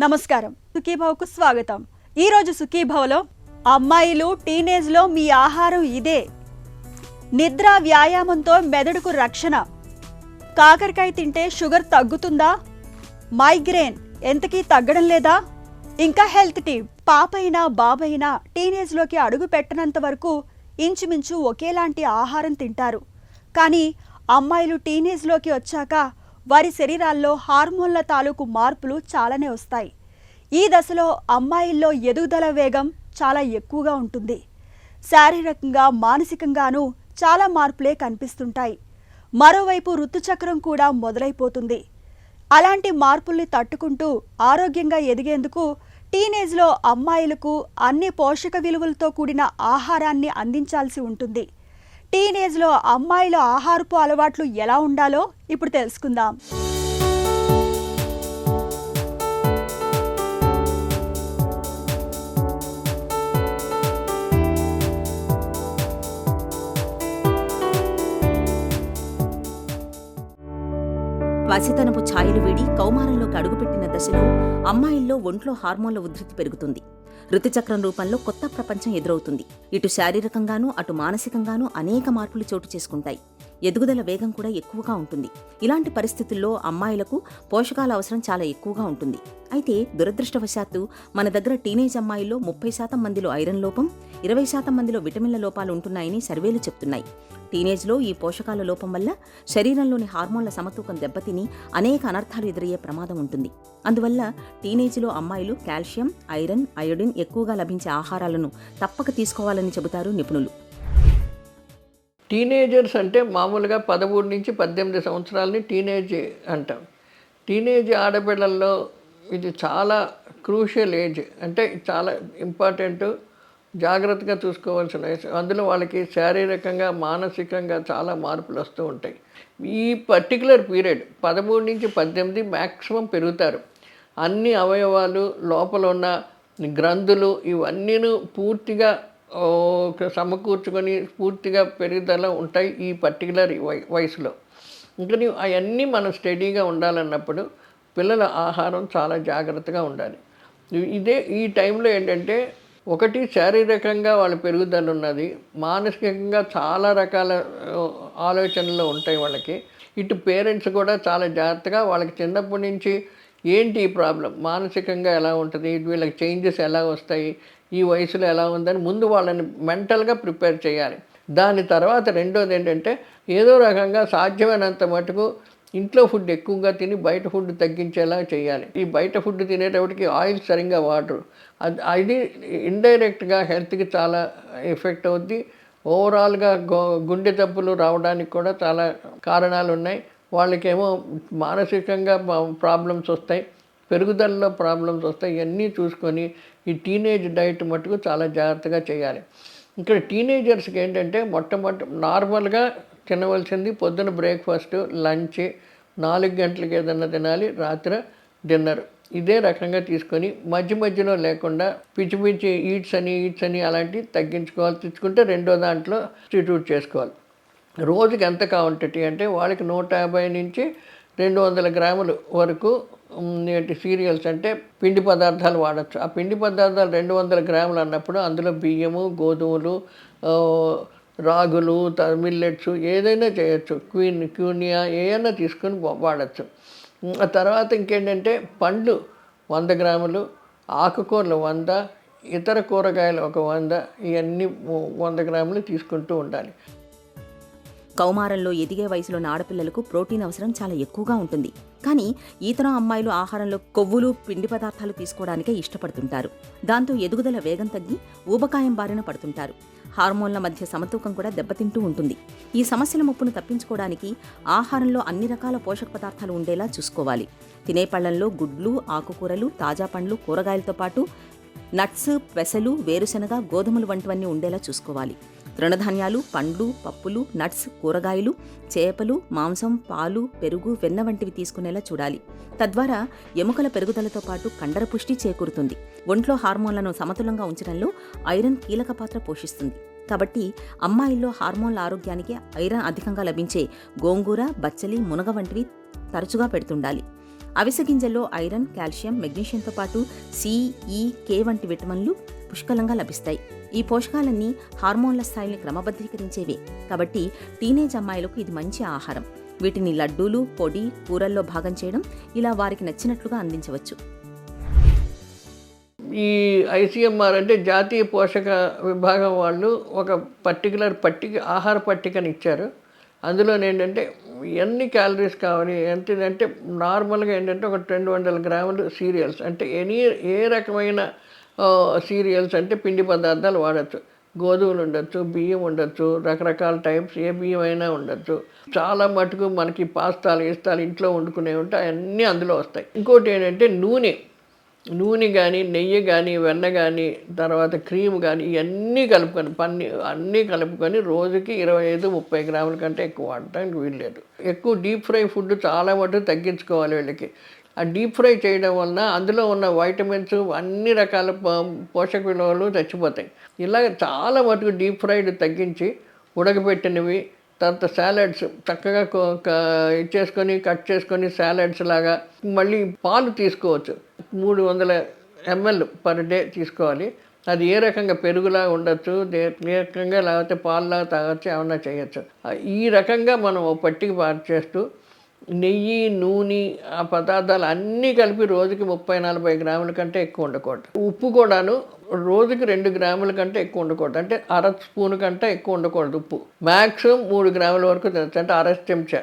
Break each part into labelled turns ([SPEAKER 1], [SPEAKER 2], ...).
[SPEAKER 1] నమస్కారం, సుఖీభవకు స్వాగతం. ఈరోజు సుఖీభవలో అమ్మాయిలు టీనేజ్లో మీ ఆహారం ఇదే, నిద్ర వ్యాయామంతో మెదడుకు రక్షణ, కాకరకాయ తింటే షుగర్ తగ్గుతుందా, మైగ్రేన్ ఎంతకీ తగ్గడం లేదా, ఇంకా హెల్త్ టిప్. పాపైనా బాబైనా టీనేజ్లోకి అడుగు పెట్టనంత వరకు ఇంచుమించు ఒకేలాంటి ఆహారం తింటారు. కానీ అమ్మాయిలు టీనేజ్లోకి వచ్చాక వారి శరీరాల్లో హార్మోన్ల తాలూకు మార్పులు చాలానే వస్తాయి. ఈ దశలో అమ్మాయిల్లో ఎదుగుదల వేగం చాలా ఎక్కువగా ఉంటుంది. శారీరకంగా మానసికంగానూ చాలా మార్పులే కనిపిస్తుంటాయి. మరోవైపు ఋతుచక్రం కూడా మొదలైపోతుంది. అలాంటి మార్పుల్ని తట్టుకుంటూ ఆరోగ్యంగా ఎదిగేందుకు టీనేజ్లో అమ్మాయిలకు అన్ని పోషక విలువలతో కూడిన ఆహారాన్ని అందించాల్సి ఉంటుంది. టీనేజ్లో అమ్మాయిల ఆహారపు అలవాట్లు ఎలా ఉండాలో ఇప్పుడు తెలుసుకుందాం.
[SPEAKER 2] పసితనపు ఛాయలు వీడి కౌమారంలోకి అడుగుపెట్టిన దశలో అమ్మాయిల్లో ఒంట్లో హార్మోన్ల ఉధృతి పెరుగుతుంది. ఋతుచక్రం రూపంలో కొత్త ప్రపంచం ఎదురవుతుంది. ఇటు శారీరకంగానూ అటు మానసికంగానూ అనేక మార్పులు చోటు చేసుకుంటాయి. ఎదుగుదల వేగం కూడా ఎక్కువగా ఉంటుంది. ఇలాంటి పరిస్థితుల్లో అమ్మాయిలకు పోషకాల అవసరం చాలా ఎక్కువగా ఉంటుంది. అయితే దురదృష్టవశాత్తు మన దగ్గర టీనేజ్ అమ్మాయిల్లో 30% మందిలో ఐరన్ లోపం, 20% మందిలో విటమిన్ల లోపాలు ఉంటున్నాయని సర్వేలు చెప్తున్నాయి. టీనేజ్లో ఈ పోషకాల లోపం వల్ల శరీరంలోని హార్మోన్ల సమతూకం దెబ్బతిని అనేక అనర్థాలు ఎదురయ్యే ప్రమాదం ఉంటుంది. అందువల్ల టీనేజ్లో అమ్మాయిలు కాల్షియం, ఐరన్, అయోడిన్ ఎక్కువగా లభించే ఆహారాలను తప్పక తీసుకోవాలని చెబుతారు నిపుణులు.
[SPEAKER 3] టీనేజర్స్ అంటే మామూలుగా 13 నుంచి 18 సంవత్సరాలని టీనేజ్ అంటాం. టీనేజ్ ఆడపిల్లల్లో ఇది చాలా క్రూషియల్ ఏజ్, అంటే చాలా ఇంపార్టెంట్, జాగ్రత్తగా చూసుకోవాల్సిన వయసు. అందులో వాళ్ళకి శారీరకంగా మానసికంగా చాలా మార్పులు వస్తూ ఉంటాయి. ఈ పర్టికులర్ పీరియడ్ 13 నుంచి 18 మ్యాక్సిమం పెరుగుతారు. అన్ని అవయవాలు, లోపల ఉన్న గ్రంథులు ఇవన్నీను పూర్తిగా సమకూర్చుకొని పూర్తిగా పెరుగుదల ఉంటాయి ఈ పర్టికులర్ వయసులో. ఇంకా అవన్నీ మనం స్టడీగా ఉండాలన్నప్పుడు పిల్లల ఆహారం చాలా జాగ్రత్తగా ఉండాలి. ఈ టైంలో ఏంటంటే ఒకటి శారీరకంగా వాళ్ళ పెరుగుదల ఉన్నది, మానసికంగా చాలా రకాల ఆలోచనలు ఉంటాయి వాళ్ళకి. ఇటు పేరెంట్స్ కూడా చాలా జాగ్రత్తగా వాళ్ళకి చిన్నప్పటి నుంచి ఏంటి ఈ ప్రాబ్లం, మానసికంగా ఎలా ఉంటుంది, వీళ్ళకి చేంజెస్ ఎలా వస్తాయి, ఈ వయసులో ఎలా ఉందని ముందు వాళ్ళని మెంటల్గా ప్రిపేర్ చేయాలి. దాని తర్వాత రెండోది ఏంటంటే ఏదో రకంగా సాధ్యమైనంత మటుకు ఇంట్లో ఫుడ్ ఎక్కువగా తిని బయట ఫుడ్ తగ్గించేలా చేయాలి. ఈ బయట ఫుడ్ తినేటప్పటికి ఆయిల్ సరిగ్గా వాడరు. అది ఇండైరెక్ట్గా హెల్త్కి చాలా ఎఫెక్ట్ అవుద్ది. ఓవరాల్గా గుండె జబ్బులు రావడానికి కూడా చాలా కారణాలు ఉన్నాయి. వాళ్ళకేమో మానసికంగా ప్రాబ్లమ్స్ వస్తాయి, పెరుగుదలలో ప్రాబ్లమ్స్ వస్తాయి. ఇవన్నీ చూసుకొని ఈ టీనేజ్ డైట్ మటుకు చాలా జాగ్రత్తగా చేయాలి. ఇక్కడ టీనేజర్స్కి ఏంటంటే నార్మల్గా తినవలసింది పొద్దున బ్రేక్ఫాస్ట్, లంచ్, 4 గంటలకి ఏదన్నా తినాలి, రాత్రి డిన్నర్. ఇదే రకంగా తీసుకొని మధ్య మధ్యలో లేకుండా పిచ్చి పిచ్చి ఈట్స్ అని అలాంటివి తగ్గించుకోవాలి. తెచ్చుకుంటే రెండో దాంట్లో సబ్స్టిట్యూట్ చేసుకోవాలి. రోజుకి ఎంత క్వాంటిటీ అంటే వాళ్ళకి 150 నుంచి 200 గ్రాములు వరకు సీరియల్స్ అంటే పిండి పదార్థాలు వాడచ్చు. ఆ పిండి పదార్థాలు 200 గ్రాములు అన్నప్పుడు అందులో బియ్యము, గోధుమలు, రాగులు, మిల్లెట్స్ ఏదైనా చేయొచ్చు. క్యూనియా ఏదైనా తీసుకొని వాడచ్చు. ఆ తర్వాత ఇంకేంటంటే పండ్లు 100 గ్రాములు, ఆకుకూరలు 100, ఇతర కూరగాయలు ఒక 100, ఇవన్నీ 100 గ్రాములు తీసుకుంటూ ఉండాలి.
[SPEAKER 2] కౌమారంలో ఎదిగే వయసులోని ఆడపిల్లలకు ప్రోటీన్ అవసరం చాలా ఎక్కువగా ఉంటుంది. కానీ ఈతరం అమ్మాయిలు ఆహారంలో కొవ్వులు, పిండి పదార్థాలు తీసుకోవడానికే ఇష్టపడుతుంటారు. దాంతో ఎదుగుదల వేగం తగ్గి ఊబకాయం బారిన పడుతుంటారు. హార్మోన్ల మధ్య సమతూకం కూడా దెబ్బతింటూ ఉంటుంది. ఈ సమస్యల ముప్పును తప్పించుకోవడానికి ఆహారంలో అన్ని రకాల పోషక పదార్థాలు ఉండేలా చూసుకోవాలి. తినే పళ్లల్లో గుడ్లు, ఆకుకూరలు, తాజా పండ్లు, కూరగాయలతో పాటు నట్స్, పెసలు, వేరుశనగ, గోధుమలు వంటివన్నీ ఉండేలా చూసుకోవాలి. తృణధాన్యాలు, పండ్లు, పప్పులు, నట్స్, కూరగాయలు, చేపలు, మాంసం, పాలు, పెరుగు, వెన్న వంటివి తీసుకునేలా చూడాలి. తద్వారా ఎముకల పెరుగుదలతో పాటు కండర పుష్టి చేకూరుతుంది. ఒంట్లో హార్మోన్లను సమతులంగా ఉంచడంలో ఐరన్ కీలక పాత్ర పోషిస్తుంది. కాబట్టి అమ్మాయిల్లో హార్మోన్ల ఆరోగ్యానికి ఐరన్ అధికంగా లభించే గోంగూర, బచ్చలి, మునగ వంటివి తరచుగా పెడుతుండాలి. అవిసె గింజల్లో ఐరన్, కాల్షియం, మెగ్నీషియంతో పాటు సి, ఈ, కే వంటి విటమిన్లు పుష్కలంగా లభిస్తాయి. ఈ పోషకాలన్నీ హార్మోన్ల స్థాయిని క్రమబద్ధీకరించేవే కాబట్టి టీనేజ్ అమ్మాయిలకు ఇది మంచి ఆహారం. వీటిని లడ్డూలు, పొడి, కూరల్లో భాగం చేయడం, ఇలా వారికి నచ్చినట్లుగా అందించవచ్చు.
[SPEAKER 3] ఈ ఐసీఎంఆర్ అంటే జాతీయ పోషక విభాగం వాళ్ళు ఒక పర్టికులర్ ఆహార పట్టికని ఇచ్చారు. అందులో ఏంటంటే ఎన్ని క్యాలరీస్ కావాలి అంటే నార్మల్గా ఏంటంటే ఒక 200 గ్రాములు సీరియల్స్ అంటే ఏ రకమైన సీరియల్స్ అంటే పిండి పదార్థాలు వాడచ్చు. గోధుమలు ఉండొచ్చు, బియ్యం ఉండొచ్చు, రకరకాల టైప్స్ ఏ బియ్యం అయినా ఉండొచ్చు. చాలా మటుకు మనకి పాస్తాలు ఇంట్లో వండుకునే ఉంటాయి, అన్నీ అందులో వస్తాయి. ఇంకోటి ఏంటంటే నూనె కానీ, నెయ్యి కానీ, వెన్న కానీ, తర్వాత క్రీమ్ కానీ, ఇవన్నీ కలుపుకొని అన్నీ కలుపుకొని రోజుకి 25-30 గ్రాముల కంటే ఎక్కువ వాడటానికి వీల్లేదు. ఎక్కువ డీప్ ఫ్రై ఫుడ్ చాలా మటుకు తగ్గించుకోవాలి వీళ్ళకి. ఆ డీప్ ఫ్రై చేయడం వలన అందులో ఉన్న వైటమిన్స్, అన్ని రకాల పోషక విలువలు చచ్చిపోతాయి. ఇలాగ చాలా మటుకు డీప్ ఫ్రైడ్ తగ్గించి ఉడకబెట్టినవి, తర్వాత సాలడ్స్ చక్కగా ఇచ్చేసుకొని కట్ చేసుకొని సాలడ్స్ లాగా. మళ్ళీ పాలు తీసుకోవచ్చు, 300 ml పర్ డే తీసుకోవాలి. అది ఏ రకంగా పెరుగులా ఉండొచ్చు, ఏ రకంగా లేకపోతే పాలులాగా తాగొచ్చు, ఏమన్నా చేయొచ్చు. ఈ రకంగా మనం పట్టికి చేస్తూ నెయ్యి, నూనె, ఆ పదార్థాలు అన్నీ కలిపి రోజుకి 30-40 గ్రాముల కంటే ఎక్కువ ఉండకూడదు. ఉప్పు కూడాను రోజుకి 2 గ్రాముల కంటే ఎక్కువ ఉండకూడదు. అంటే అర స్పూన్ కంటే ఎక్కువ ఉండకూడదు ఉప్పు. మ్యాక్సిమం 3 గ్రాముల వరకు తినచ్చు, అంటే అర చెంచా.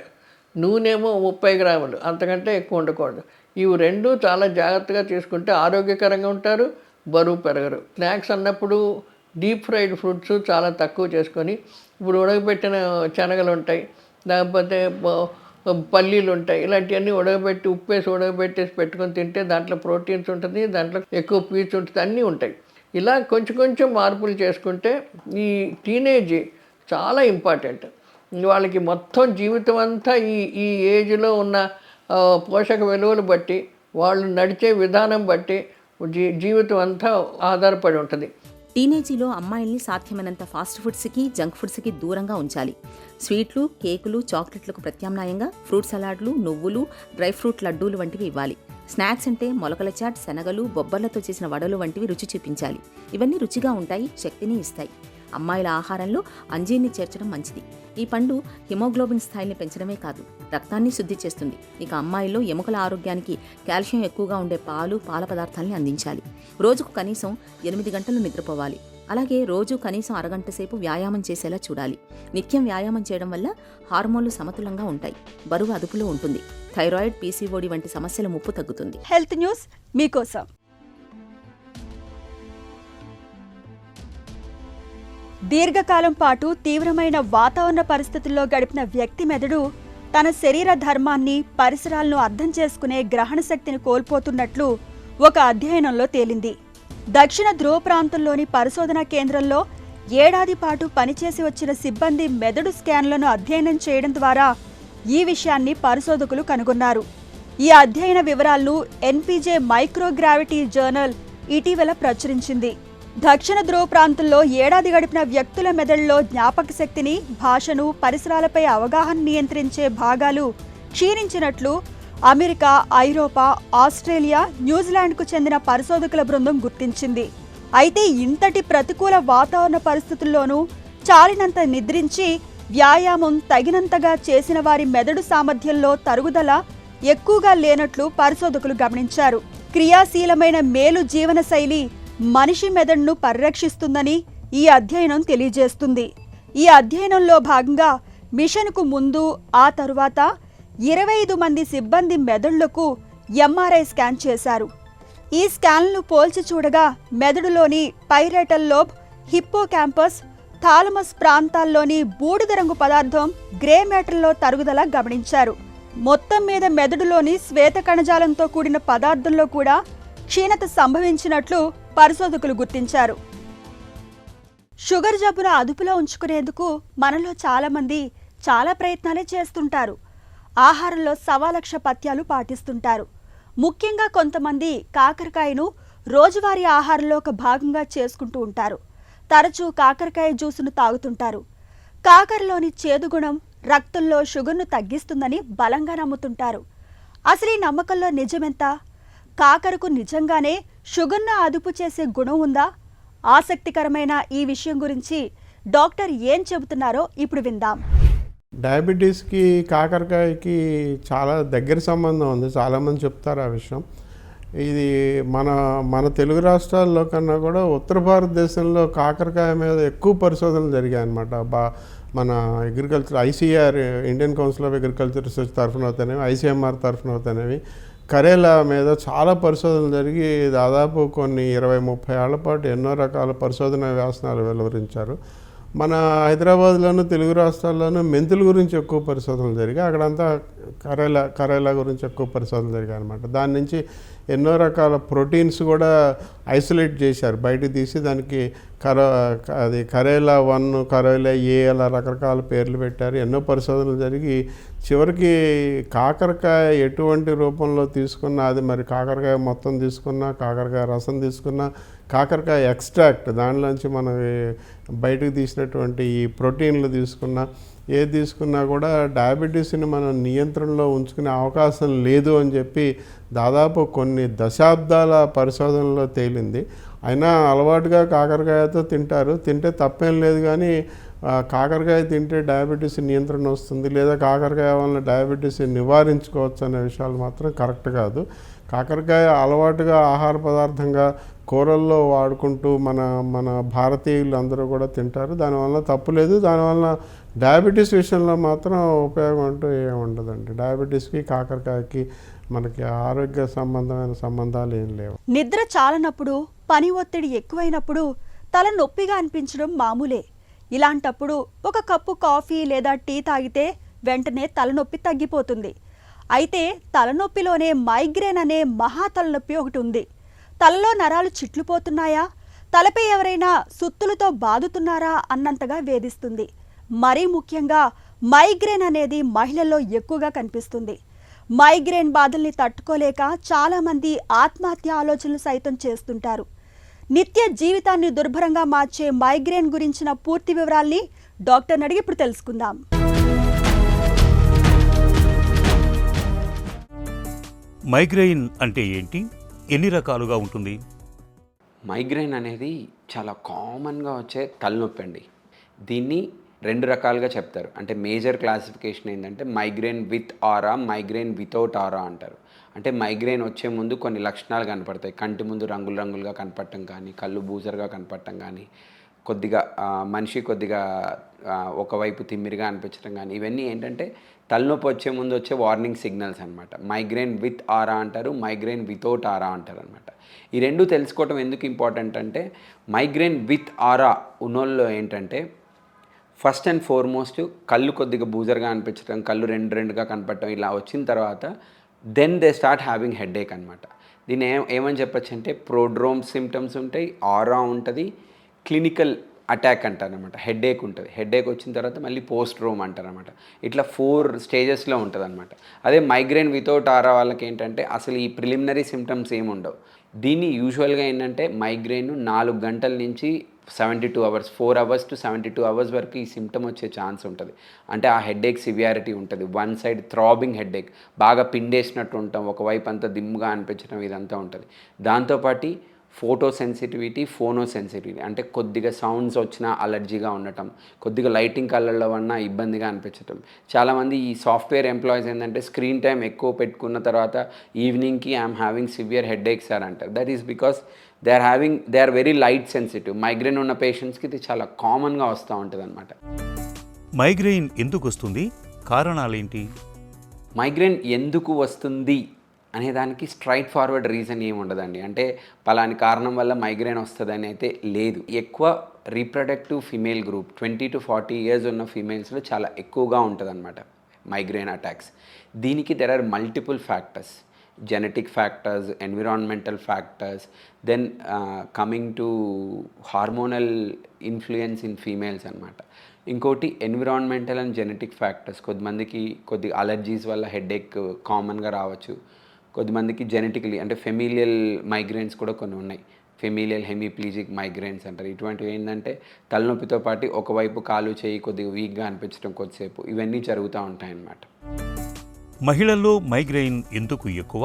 [SPEAKER 3] నూనెమో 30 గ్రాములు, అంతకంటే ఎక్కువ ఉండకూడదు. ఇవి రెండు చాలా జాగ్రత్తగా తీసుకుంటే ఆరోగ్యకరంగా ఉంటారు, బరువు పెరగరు. స్నాక్స్ అన్నప్పుడు డీప్ ఫ్రైడ్ ఫ్రూట్స్ చాలా తక్కువ చేసుకొని, ఇప్పుడు ఉడకబెట్టిన శనగలు ఉంటాయి, లేకపోతే పల్లీలు ఉంటాయి, ఇలాంటివన్నీ ఉప్పేసి ఉడకబెట్టేసి పెట్టుకొని తింటే దాంట్లో ప్రోటీన్స్ ఉంటుంది, దాంట్లో ఎక్కువ పీచు ఉంటుంది, అన్నీ ఉంటాయి. ఇలా కొంచెం మార్పులు చేసుకుంటే ఈ టీనేజ్ చాలా ఇంపార్టెంట్. వాళ్ళకి మొత్తం జీవితం అంతా ఈ ఏజ్లో ఉన్న పోషక విలువలు బట్టి, వాళ్ళు నడిచే విధానం బట్టి జీవితం అంతా ఆధారపడి ఉంటుంది.
[SPEAKER 2] టీనేజీలో అమ్మాయిల్ని సాధ్యమైనంత ఫాస్ట్ ఫుడ్స్కి, జంక్ ఫుడ్స్కి దూరంగా ఉంచాలి. స్వీట్లు, కేకులు, చాక్లెట్లకు ప్రత్యామ్నాయంగా ఫ్రూట్ సలాడ్లు, నువ్వులు, డ్రై ఫ్రూట్ లడ్డూలు వంటివి ఇవ్వాలి. స్నాక్స్ అంటే మొలకల చాట్, శనగలు, బొబ్బర్లతో చేసిన వడలు వంటివి రుచి చూపించాలి. ఇవన్నీ రుచిగా ఉంటాయి, శక్తిని ఇస్తాయి. అమ్మాయిల ఆహారంలో అంజీర్ని చేర్చడం మంచిది. ఈ పండు హిమోగ్లోబిన్ స్థాయిని పెంచడమే కాదు, రక్తాన్ని శుద్ధి చేస్తుంది. ఇక అమ్మాయిల్లో ఎముకల ఆరోగ్యానికి కాల్షియం ఎక్కువగా ఉండే పాల పదార్థాలని అందించాలి. రోజుకు కనీసం 8 గంటలు నిద్రపోవాలి. అలాగే రోజు కనీసం అరగంట సేపు వ్యాయామం చేసేలా చూడాలి. నిత్యం వ్యాయామం చేయడం వల్ల హార్మోన్లు సమతులంగా ఉంటాయి, బరువు అదుపులో ఉంటుంది, థైరాయిడ్, పీసీఓడి వంటి సమస్యల ముప్పు తగ్గుతుంది.
[SPEAKER 1] హెల్త్ న్యూస్ మీకోసం. దీర్ఘకాలం పాటు తీవ్రమైన వాతావరణ పరిస్థితుల్లో గడిపిన వ్యక్తి మెదడు తన శరీర ధర్మాన్ని, పరిసరాలను అర్థం చేసుకునే గ్రహణ శక్తిని కోల్పోతున్నట్లు ఒక అధ్యయనంలో తేలింది. దక్షిణ ధ్రువ ప్రాంతంలోని పరిశోధనా కేంద్రంలో ఏడాది పాటు పనిచేసి వచ్చిన సిబ్బంది మెదడు స్కాన్లను అధ్యయనం చేయడం ద్వారా ఈ విషయాన్ని పరిశోధకులు కనుగొన్నారు. ఈ అధ్యయన వివరాలను ఎన్పీజే మైక్రోగ్రావిటీ జర్నల్ ఇటీవల ప్రచురించింది. దక్షిణ ధ్రువ ప్రాంతంలో ఏడాది గడిపిన వ్యక్తుల మెదడులో జ్ఞాపక శక్తిని, భాషను, పరిసరాలపై అవగాహన నియంత్రించే భాగాలు క్షీణించినట్లు అమెరికా, ఐరోపా, ఆస్ట్రేలియా, న్యూజిలాండ్కు చెందిన పరిశోధకుల బృందం గుర్తించింది. అయితే ఇంతటి ప్రతికూల వాతావరణ పరిస్థితుల్లోనూ చాలినంత నిద్రించి, వ్యాయామం తగినంతగా చేసిన వారి మెదడు సామర్థ్యంలో తరుగుదల ఎక్కువగా లేనట్లు పరిశోధకులు గమనించారు. క్రియాశీలమైన మేలు జీవనశైలి మనిషి మెదడును పరిరక్షిస్తుందని ఈ అధ్యయనం తెలియజేస్తుంది. ఈ అధ్యయనంలో భాగంగా మిషన్కు ముందు, ఆ తరువాత 25 మంది సిబ్బంది మెదళ్లకు ఎంఆర్ఐ స్కాన్ చేశారు. ఈ స్కాన్లను పోల్చి చూడగా మెదడులోని పైరేటల్ లోబ్, హిప్పో క్యాంపస్, థాలమస్ ప్రాంతాల్లోని బూడిద రంగు పదార్థం గ్రే మ్యాటర్లో తరుగుదల గమనించారు. మొత్తం మీద మెదడులోని శ్వేత కణజాలంతో కూడిన పదార్థంలో కూడా క్షీణత సంభవించినట్లు పరిశోధకులు గుర్తించారు. షుగర్ జబ్బును అదుపులో ఉంచుకునేందుకు మనలో చాలామంది చాలా ప్రయత్నాలే చేస్తుంటారు. ఆహారంలో సవాలక్ష పథ్యాలు పాటిస్తుంటారు. ముఖ్యంగా కొంతమంది కాకరకాయను రోజువారీ ఆహారంలో ఒక భాగంగా చేసుకుంటూ ఉంటారు. తరచూ కాకరకాయ జ్యూసును తాగుతుంటారు. కాకరలోని చేదు గుణం రక్తంలో షుగర్ను తగ్గిస్తుందని బలంగా నమ్ముతుంటారు. అసలు ఈ నమ్మకంలో నిజమెంత? కాకరకు నిజంగానే షుగర్ను అదుపు చేసే గుణం ఉందా? ఆసక్తికరమైన ఈ విషయం గురించి డాక్టర్ ఏం చెబుతున్నారో ఇప్పుడు విందాం.
[SPEAKER 4] డయాబెటీస్కి కాకరకాయకి చాలా దగ్గర సంబంధం ఉంది. చాలామంది చెప్తారు ఆ విషయం. ఇది మన తెలుగు రాష్ట్రాల్లో కన్నా కూడా ఉత్తర భారతదేశంలో కాకరకాయ మీద ఎక్కువ పరిశోధనలు జరిగాయి అన్నమాట. మన agriculture ICR, Indian council of agriculture research తరఫున అవుతానేవి, ఐసీఎంఆర్ తరఫున అవుతానేవి కరేలా మీద చాలా పరిశోధనలు జరిగి దాదాపు కొన్ని 20-30 ఏళ్ల పాటు ఎన్నో రకాల పరిశోధన వ్యాసనాలు వెలువరించారు. మన హైదరాబాద్లోను తెలుగు రాష్ట్రాల్లోనూ మెంతుల గురించి ఎక్కువ పరిశోధనలు జరిగాయి. అక్కడంతా కరేలా గురించి ఎక్కువ పరిశోధనలు జరిగాయి అనమాట. దాని నుంచి ఎన్నో రకాల ప్రోటీన్స్ కూడా ఐసోలేట్ చేశారు, బయటకు తీసి దానికి అది కరేలా 1, కరేలా ఏ అలా రకరకాల పేర్లు పెట్టారు. ఎన్నో పరిశోధనలు జరిగి చివరికి కాకరకాయ ఎటువంటి రూపంలో తీసుకున్నా, అది మరి కాకరకాయ మొత్తం తీసుకున్నా, కాకరకాయ రసం తీసుకున్నా, కాకరకాయ ఎక్స్ట్రాక్ట్ దానిలోంచి మనం బయటకు తీసినటువంటి ఈ ప్రోటీన్లు తీసుకున్నా, ఏది తీసుకున్నా కూడా డయాబెటీస్ని మనం నియంత్రణలో ఉంచుకునే అవకాశం లేదు అని చెప్పి దాదాపు కొన్ని దశాబ్దాల పరిశోధనలో తేలింది. అయినా అలవాటుగా కాకరకాయతో తింటే తప్పేం లేదు, కానీ కాకరకాయ తింటే డయాబెటీస్ నియంత్రణ వస్తుంది లేదా కాకరకాయ వలన డయాబెటీస్ నివారించుకోవచ్చు అనే విషయాలు మాత్రం కరెక్ట్ కాదు. కాకరకాయ అలవాటుగా ఆహార పదార్థంగా కూరల్లో వాడుకుంటూ మన భారతీయులు అందరూ కూడా తింటారు. దానివల్ల తప్పు లేదు. దానివల్ల డయాబెటీస్ విషయంలో మాత్రం ఉపయోగం అంటూ ఏమి ఉండదండి. డయాబెటీస్కి కాకరకాయకి మనకి ఆరోగ్య సంబంధమైన సంబంధాలు ఏం లేవు.
[SPEAKER 1] నిద్ర చాలనప్పుడు, పని ఒత్తిడి ఎక్కువైనప్పుడు తల నొప్పిగా అనిపించడం మామూలే. ఇలాంటప్పుడు ఒక కప్పు కాఫీ లేదా టీ తాగితే వెంటనే తలనొప్పి తగ్గిపోతుంది. అయితే తలనొప్పిలోనే మైగ్రేన్ అనే మహా తలనొప్పి ఒకటి ఉంది. తలలో నరాలు చిట్లిపోతున్నాయా, తలపై ఎవరైనా సుత్తులతో బాదుతున్నారా అన్నంతగా వేధిస్తుంది. మరీ ముఖ్యంగా మైగ్రేన్ అనేది మహిళల్లో ఎక్కువగా కనిపిస్తుంది. మైగ్రేన్ బాధల్ని తట్టుకోలేక చాలామంది ఆత్మహత్య ఆలోచనలు సైతం చేస్తుంటారు. నిత్య జీవితాన్ని దుర్భరంగా మార్చే మైగ్రేన్ గురించిన పూర్తి వివరాల్ని డాక్టర్ని అడిగి ఇప్పుడు తెలుసుకుందాం.
[SPEAKER 5] మైగ్రెయిన్ అంటే ఏంటి? ఎన్ని రకాలుగా ఉంటుంది?
[SPEAKER 6] మైగ్రేన్ అనేది చాలా కామన్గా వచ్చే తలనొప్పి అండి. దీన్ని 2 రకాలుగా చెప్తారు. అంటే మేజర్ క్లాసిఫికేషన్ ఏంటంటే migraine with aura, migraine without aura అంటారు. అంటే మైగ్రేన్ వచ్చే ముందు కొన్ని లక్షణాలు కనపడతాయి. కంటి ముందు రంగులుగా కనపడటం కానీ, కళ్ళు బూజర్గా కనపడటం కానీ, మనిషి కొద్దిగా ఒకవైపు తిమ్మిరిగా అనిపించడం కానీ, ఇవన్నీ ఏంటంటే తలనొప్పి వచ్చే ముందు వచ్చే వార్నింగ్ సిగ్నల్స్ అనమాట. మైగ్రేన్ విత్ ఆరా అంటారు, మైగ్రేన్ వితౌట్ ఆరా అంటారు అనమాట. ఈ రెండు తెలుసుకోవటం ఎందుకు ఇంపార్టెంట్ అంటే, మైగ్రేన్ విత్ ఆరా ఉన్నోళ్ళు ఏంటంటే ఫస్ట్ అండ్ ఫార్మోస్ట్ కళ్ళు కొద్దిగా బూజర్గా అనిపించడం, కళ్ళు రెండుగా కనపడటం, ఇలా వచ్చిన తర్వాత then they start having headache అనమాట. దీన్ని ఏమని చెప్పచ్చు అంటే ప్రోడ్రోమ్ సిమ్టమ్స్ ఉంటాయి, ఆరా ఉంటుంది, క్లినికల్ అటాక్ అంటారనమాట. హెడేక్ ఉంటుంది. హెడేక్ వచ్చిన తర్వాత మళ్ళీ పోస్ట్ రోమ్ అంటారనమాట. ఇట్లా 4 స్టేజెస్లో ఉంటుంది అనమాట. అదే మైగ్రేన్ వితౌట్ ఆరా వాళ్ళకి ఏంటంటే అసలు ఈ ప్రిలిమినరీ సిమ్టమ్స్ ఏమి ఉండవు. దీన్ని యూజువల్గా ఏంటంటే మైగ్రేన్ 4 గంటల నుంచి 72 అవర్స్, 4 అవర్స్ టు 72 అవర్స్ వరకు ఈ సిమ్టమ్ వచ్చే ఛాన్స్ ఉంటుంది. అంటే ఆ హెడేక్ సివియారిటీ ఉంటుంది. వన్ సైడ్ థ్రాబింగ్ హెడేక్, బాగా పిండేసినట్టు ఉంటాం, ఒకవైపు అంతా దిమ్ముగా అనిపించడం, ఇదంతా ఉంటుంది. దాంతోపాటు ఫోటో సెన్సిటివిటీ, ఫోనో సెన్సిటివిటీ, అంటే కొద్దిగా సౌండ్స్ వచ్చినా అలర్జీగా ఉండటం, కొద్దిగా లైటింగ్ కలర్లో ఉన్నా ఇబ్బందిగా అనిపించటం. చాలామంది ఈ సాఫ్ట్వేర్ ఎంప్లాయీస్ ఏంటంటే స్క్రీన్ టైం ఎక్కువ పెట్టుకున్న తర్వాత ఈవినింగ్కి I'm having severe headache sir అంటారు. That is because they are very light sensitive. Migraine ఉన్న పేషెంట్స్కి ఇది చాలా కామన్గా వస్తూ ఉంటుంది అనమాట.
[SPEAKER 5] మైగ్రెయిన్ ఎందుకు వస్తుంది? కారణాలేంటి?
[SPEAKER 6] మైగ్రేన్ ఎందుకు వస్తుంది అనే దానికి స్ట్రైట్ ఫార్వర్డ్ రీజన్ ఏమి ఉండదండి. అంటే పలాని కారణం వల్ల మైగ్రేన్ వస్తుందని అయితే లేదు. ఎక్కువ reproductive female group 20 to 40 years ఉన్న ఫీమేల్స్లో చాలా ఎక్కువగా ఉంటుంది అనమాట మైగ్రేన్ అటాక్స్. దీనికి there are multiple factors, genetic factors, environmental factors, then coming to hormonal influence in females అనమాట. ఇంకోటి ఎన్విరాన్మెంటల్ అండ్ జెనెటిక్ ఫ్యాక్టర్స్. కొద్దిమందికి కొద్ది అలర్జీస్ వల్ల హెడేక్ కామన్గా రావచ్చు. కొద్దిమందికి జెనెటికలీ అంటే ఫెమిలియల్ మైగ్రేన్స్ కూడా కొన్ని ఉన్నాయి. ఫెమిలియల్ హెమిప్లీజిక్ మైగ్రేన్స్ అంటారు. ఇటువంటివి ఏంటంటే తలనొప్పితో పాటు ఒకవైపు కాలు చేయి కొద్దిగా వీక్గా అనిపించడం కొద్దిసేపు, ఇవన్నీ జరుగుతూ ఉంటాయన్నమాట.
[SPEAKER 5] మహిళల్లో మైగ్రెయిన్ ఎందుకు ఎక్కువ?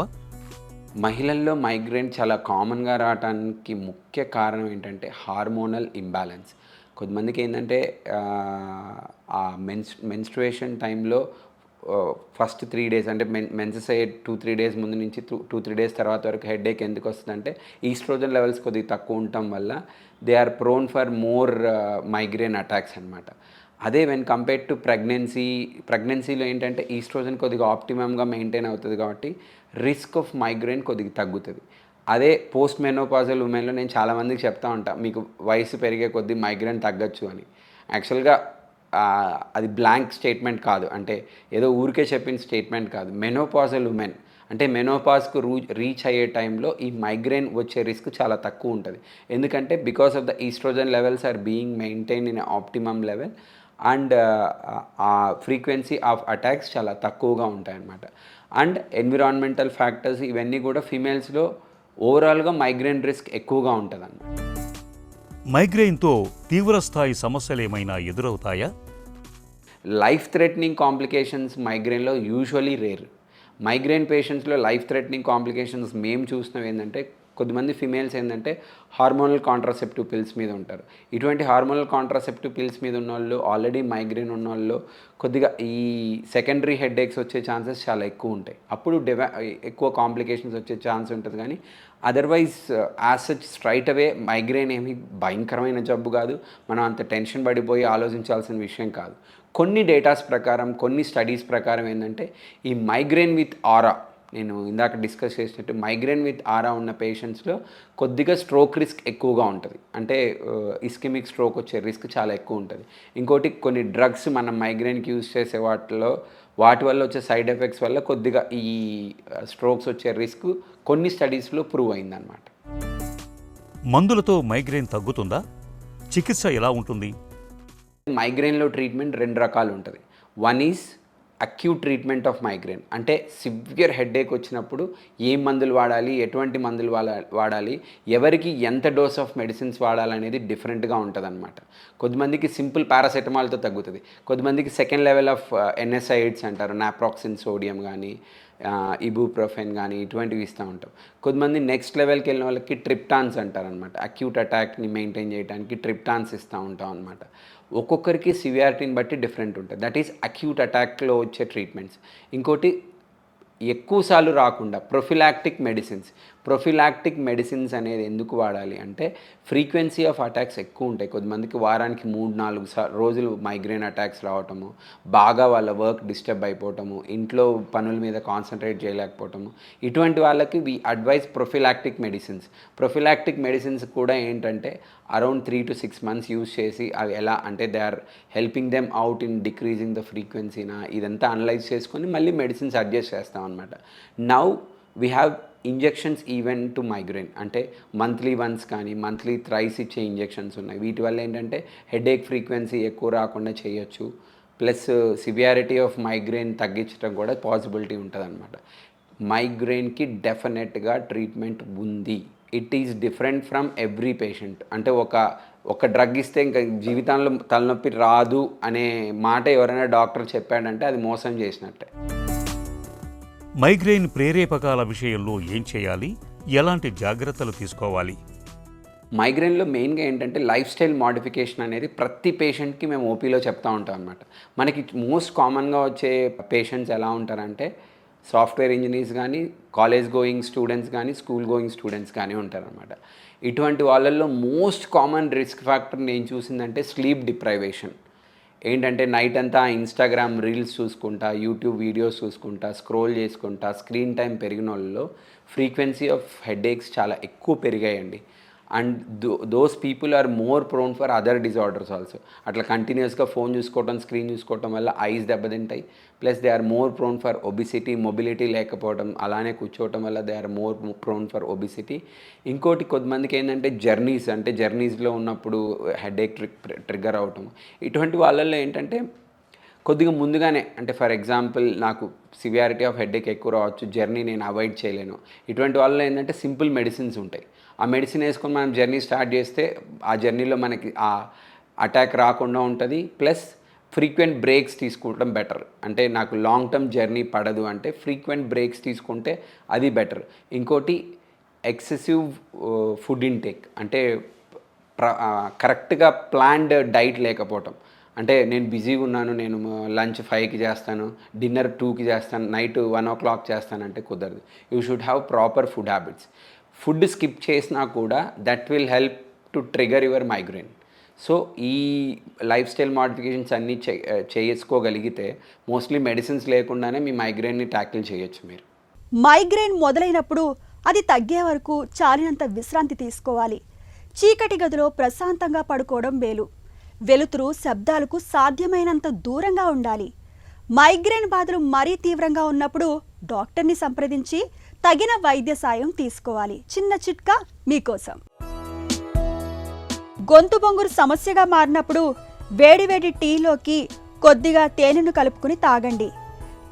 [SPEAKER 6] మహిళల్లో మైగ్రేన్ చాలా కామన్గా రావడానికి ముఖ్య కారణం ఏంటంటే హార్మోనల్ ఇంబ్యాలెన్స్. కొంతమందికి ఏంటంటే ఆ మెన్స్ట్రుయేషన్ టైంలో ఫస్ట్ 3 డేస్ అంటే మెన్సెస్ అయ్యే 2-3 డేస్ ముందు నుంచి 2-3 డేస్ తర్వాత వరకు హెడేక్ ఎందుకు వస్తుందంటే ఈస్ట్రోజన్ లెవెల్స్ కొద్దిగా తక్కువ ఉండటం వల్ల they are prone for more migraine attacks అనమాట. అదే వెన్ కంపేర్ టు ప్రెగ్నెన్సీలో ఏంటంటే ఈస్ట్రోజన్ కొద్దిగా ఆప్టిమమ్గా మెయింటైన్ అవుతుంది కాబట్టి రిస్క్ ఆఫ్ మైగ్రేన్ కొద్దిగా తగ్గుతుంది. అదే పోస్ట్ మెనోపాజల్ ఉమెన్లో నేను చాలామందికి చెప్తా ఉంటాను, మీకు వయసు పెరిగే కొద్దీ మైగ్రేన్ తగ్గచ్చు అని. యాక్చువల్గా అది బ్లాంక్ స్టేట్మెంట్ కాదు, అంటే ఏదో ఊరికే చెప్పిన స్టేట్మెంట్ కాదు. మెనోపాజల్ ఉమెన్ అంటే మెనోపాజ్కు రీచ్ అయ్యే టైంలో ఈ మైగ్రేన్ వచ్చే రిస్క్ చాలా తక్కువ ఉంటుంది. ఎందుకంటే because of the oestrogen levels are being maintain in optimum level and ఆ ఫ్రీక్వెన్సీ ఆఫ్ అటాక్స్ చాలా తక్కువగా ఉంటాయన్నమాట. అండ్ ఎన్విరాన్మెంటల్ ఫ్యాక్టర్స్ ఇవన్నీ కూడా ఫీమేల్స్లో ఓవరాల్గా మైగ్రేన్ రిస్క్ ఎక్కువగా ఉంటుంది అన్నమాట.
[SPEAKER 5] మైగ్రెయిన్తో తీవ్రస్థాయి సమస్యలు ఏమైనా ఎదురవుతాయా?
[SPEAKER 6] లైఫ్ థ్రెటనింగ్ కాంప్లికేషన్స్ మైగ్రేన్లో యూజువలీ రేర్. మైగ్రేన్ పేషెంట్స్లో లైఫ్ థ్రెటనింగ్ కాంప్లికేషన్స్ మేము చూసినవి ఏంటంటే, కొద్దిమంది ఫిమేల్స్ ఏంటంటే హార్మోనల్ కాంట్రాసెప్టివ్ పిల్స్ మీద ఉంటారు. ఇటువంటి హార్మోనల్ కాంట్రాసెప్టివ్ పిల్స్ మీద ఉన్న వాళ్ళు, ఆల్రెడీ మైగ్రేన్ ఉన్న వాళ్ళు కొద్దిగా ఈ సెకండరీ హెడేక్స్ వచ్చే ఛాన్సెస్ చాలా ఎక్కువ ఉంటాయి. అప్పుడు ఎక్కువ కాంప్లికేషన్స్ వచ్చే ఛాన్స్ ఉంటుంది. కానీ అదర్వైజ్ యాజ్ సచ్ స్ట్రైట్ అవే మైగ్రేన్ ఏమి భయంకరమైన జబ్బు కాదు, మనం అంత టెన్షన్ పడిపోయి ఆలోచించాల్సిన విషయం కాదు. కొన్ని డేటాస్ ప్రకారం, కొన్ని స్టడీస్ ప్రకారం ఏంటంటే ఈ మైగ్రేన్ విత్ ఆరా, నేను ఇందాక డిస్కస్ చేసినట్టు మైగ్రేన్ విత్ ఆరా ఉన్న పేషెంట్స్లో కొద్దిగా స్ట్రోక్ రిస్క్ ఎక్కువగా ఉంటుంది. అంటే ఇస్కెమిక్ స్ట్రోక్ వచ్చే రిస్క్ చాలా ఎక్కువ ఉంటుంది. ఇంకోటి కొన్ని డ్రగ్స్ మనం మైగ్రేన్కి యూజ్ చేసే వాటి వల్ల వచ్చే సైడ్ ఎఫెక్ట్స్ వల్ల కొద్దిగా ఈ స్ట్రోక్స్ వచ్చే రిస్క్ కొన్ని స్టడీస్లో ప్రూవ్ అయిందన్నమాట.
[SPEAKER 5] మందులతో మైగ్రెయిన్ తగ్గుతుందా? చికిత్స ఎలా ఉంటుంది?
[SPEAKER 6] మైగ్రేన్లో ట్రీట్మెంట్ 2 రకాలు ఉంటుంది. One is acute treatment of migraine, అంటే సివియర్ హెడేక్ వచ్చినప్పుడు ఏ మందులు వాడాలి, ఎటువంటి మందులు వాడాలి, ఎవరికి ఎంత డోస్ ఆఫ్ మెడిసిన్స్ వాడాలనేది డిఫరెంట్గా ఉంటుంది అనమాట. కొద్దిమందికి సింపుల్ పారాసెటమాల్తో తగ్గుతుంది, కొద్దిమందికి సెకండ్ లెవెల్ ఆఫ్ ఎన్ఎస్ఐడ్స్ అంటారు, నాప్రాక్సిన్ సోడియం కానీ ఇబుప్రోఫెన్ కానీ ఇటువంటివి ఇస్తూ ఉంటాం. కొద్దిమంది నెక్స్ట్ లెవెల్కి వెళ్ళిన వాళ్ళకి ట్రిప్టాన్స్ అంటారనమాట. అక్యూట్ అటాక్ని మెయింటైన్ చేయడానికి ట్రిప్టాన్స్ ఇస్తూ ఉంటాం అనమాట. ఒక్కొక్కరికి సివియారిటీని బట్టి డిఫరెంట్ ఉంటుంది. దట్ ఈస్ అక్యూట్ అటాక్లో వచ్చే ట్రీట్మెంట్స్. ఇంకోటి ఎక్కువసార్లు రాకుండా ప్రొఫిలాక్టిక్ మెడిసిన్స్ అనేది ఎందుకు వాడాలి అంటే, ఫ్రీక్వెన్సీ ఆఫ్ అటాక్స్ ఎక్కువ ఉంటాయి. కొద్దిమందికి వారానికి 3-4 రోజులు మైగ్రేన్ అటాక్స్ రావటము, బాగా వాళ్ళ వర్క్ డిస్టర్బ్ అయిపోవటము, ఇంట్లో పనుల మీద కాన్సన్ట్రేట్ చేయలేకపోవటము, ఇటువంటి వాళ్ళకి వి అడ్వైజ్ ప్రొఫిలాక్టిక్ మెడిసిన్స్ కూడా ఏంటంటే అరౌండ్ 3 to 6 months యూజ్ చేసి అవి ఎలా అంటే they are helping them out in decreasing the ఫ్రీక్వెన్సీనా, ఇదంతా అనలైజ్ చేసుకొని మళ్ళీ మెడిసిన్స్ అడ్జస్ట్ చేస్తాం అనమాట. Now we have injections even to migraine, అంటే మంత్లీ వన్స్ కానీ మంత్లీ థ్రైస్ ఇచ్చే ఇంజెక్షన్స్ ఉన్నాయి. వీటి వల్ల ఏంటంటే హెడేక్ ఫ్రీక్వెన్సీ ఎక్కువ రాకుండా చేయొచ్చు, ప్లస్ సివియారిటీ ఆఫ్ మైగ్రేన్ తగ్గించడం కూడా పాసిబిలిటీ ఉంటుంది అనమాట. మైగ్రేన్కి డెఫినెట్గా ట్రీట్మెంట్ ఉంది. It is different from every patient. అంటే ఒక డ్రగ్ ఇస్తే ఇంకా జీవితంలో తలనొప్పి రాదు అనే మాట ఎవరైనా డాక్టర్ చెప్పాడంటే అది మోసం చేసినట్టే.
[SPEAKER 5] మైగ్రెయిన్ ప్రేరేపకాల విషయంలో ఏం చేయాలి? ఎలాంటి జాగ్రత్తలు తీసుకోవాలి?
[SPEAKER 6] మైగ్రేన్లో మెయిన్గా ఏంటంటే లైఫ్ స్టైల్ మోడిఫికేషన్ అనేది ప్రతి పేషెంట్కి మేము ఓపీలో చెప్తూ ఉంటాం అనమాట. మనకి మోస్ట్ కామన్గా వచ్చే పేషెంట్స్ ఎలా ఉంటారంటే సాఫ్ట్వేర్ ఇంజనీర్స్ కానీ, కాలేజ్ గోయింగ్ స్టూడెంట్స్ కానీ, స్కూల్ గోయింగ్ స్టూడెంట్స్ కానీ ఉంటారనమాట. ఇటువంటి వాళ్ళల్లో మోస్ట్ కామన్ రిస్క్ ఫ్యాక్టర్ నేను చూసిందంటే స్లీప్ డిప్రైవేషన్. ఏంటంటే నైట్ అంతా ఇన్స్టాగ్రామ్ రీల్స్ చూసుకుంటా, యూట్యూబ్ వీడియోస్ చూసుకుంటా, స్క్రోల్ చేసుకుంటా, స్క్రీన్ టైం పెరిగిన వాళ్ళలో ఫ్రీక్వెన్సీ ఆఫ్ హెడేక్స్ చాలా ఎక్కువ పెరిగాయండి. And those people are more prone for other disorders also. అట్లా కంటిన్యూస్గా ఫోన్ చూసుకోవటం, స్క్రీన్ చూసుకోవటం వల్ల ఐస్ దెబ్బతింటాయి. Plus they are more prone for obesity, mobility లేకపోవడం, అలానే కూర్చోవటం వల్ల they are more prone for obesity. ఇంకోటి కొద్దిమందికి ఏంటంటే జర్నీస్లో ఉన్నప్పుడు హెడేక్ ట్రిగ్గర్ అవటం. ఇటువంటి వాళ్ళల్లో ఏంటంటే కొద్దిగా ముందుగానే, అంటే ఫర్ ఎగ్జాంపుల్ నాకు సివియారిటీ ఆఫ్ హెడేక్ ఎక్కువ రావచ్చు, జర్నీ నేను అవాయిడ్ చేయలేను, ఇటువంటి వాళ్ళలో ఏంటంటే సింపుల్ మెడిసిన్స్ ఉంటాయి. ఆ మెడిసిన్ వేసుకొని మనం జర్నీ స్టార్ట్ చేస్తే ఆ జర్నీలో మనకి ఆ అటాక్ రాకుండా ఉంటుంది. ప్లస్ ఫ్రీక్వెంట్ బ్రేక్స్ తీసుకోవడం బెటర్. అంటే నాకు లాంగ్ టర్మ్ జర్నీ పడదు అంటే ఫ్రీక్వెంట్ బ్రేక్స్ తీసుకుంటే అది బెటర్. ఇంకోటి ఎక్సెసివ్ ఫుడ్ ఇంటేక్, అంటే కరెక్ట్గా ప్లాన్డ్ డైట్ లేకపోవటం. అంటే నేను బిజీగా ఉన్నాను, నేను లంచ్ 5కి చేస్తాను, డిన్నర్ 2కి చేస్తాను, నైట్ 1 o'clock చేస్తానంటే కుదరదు. You should have proper food habits. Food skip చేసినా కూడా that will help to trigger your migraine. So ఈ లైఫ్ స్టైల్ మోడిఫికేషన్స్ అన్నీ చేసుకోగలిగితే మోస్ట్లీ మెడిసిన్స్ లేకుండానే మీ మైగ్రేన్ని ట్యాకిల్ చేయొచ్చు మీరు.
[SPEAKER 1] మైగ్రేన్ మొదలైనప్పుడు అది తగ్గే వరకు చాలినంత విశ్రాంతి తీసుకోవాలి. చీకటి గదిలో ప్రశాంతంగా పడుకోవడం మేలు. వెలుతురు, శబ్దాలకు సాధ్యమైనంత దూరంగా ఉండాలి. మైగ్రేన్ బాధలు మరీ తీవ్రంగా ఉన్నప్పుడు డాక్టర్ని సంప్రదించి తగిన వైద్య సాయం తీసుకోవాలి. చిన్న చిట్కా మీకోసం. గొంతు బొంగురు సమస్యగా మారినప్పుడు వేడివేడి టీలోకి కొద్దిగా తేనెను కలుపుకుని తాగండి.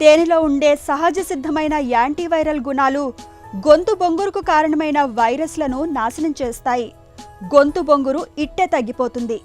[SPEAKER 1] తేనెలో ఉండే సహజ సిద్ధమైన యాంటీవైరల్ గుణాలు గొంతు బొంగురుకు కారణమైన వైరస్లను నాశనం చేస్తాయి. గొంతు బొంగురు ఇట్టే తగ్గిపోతుంది.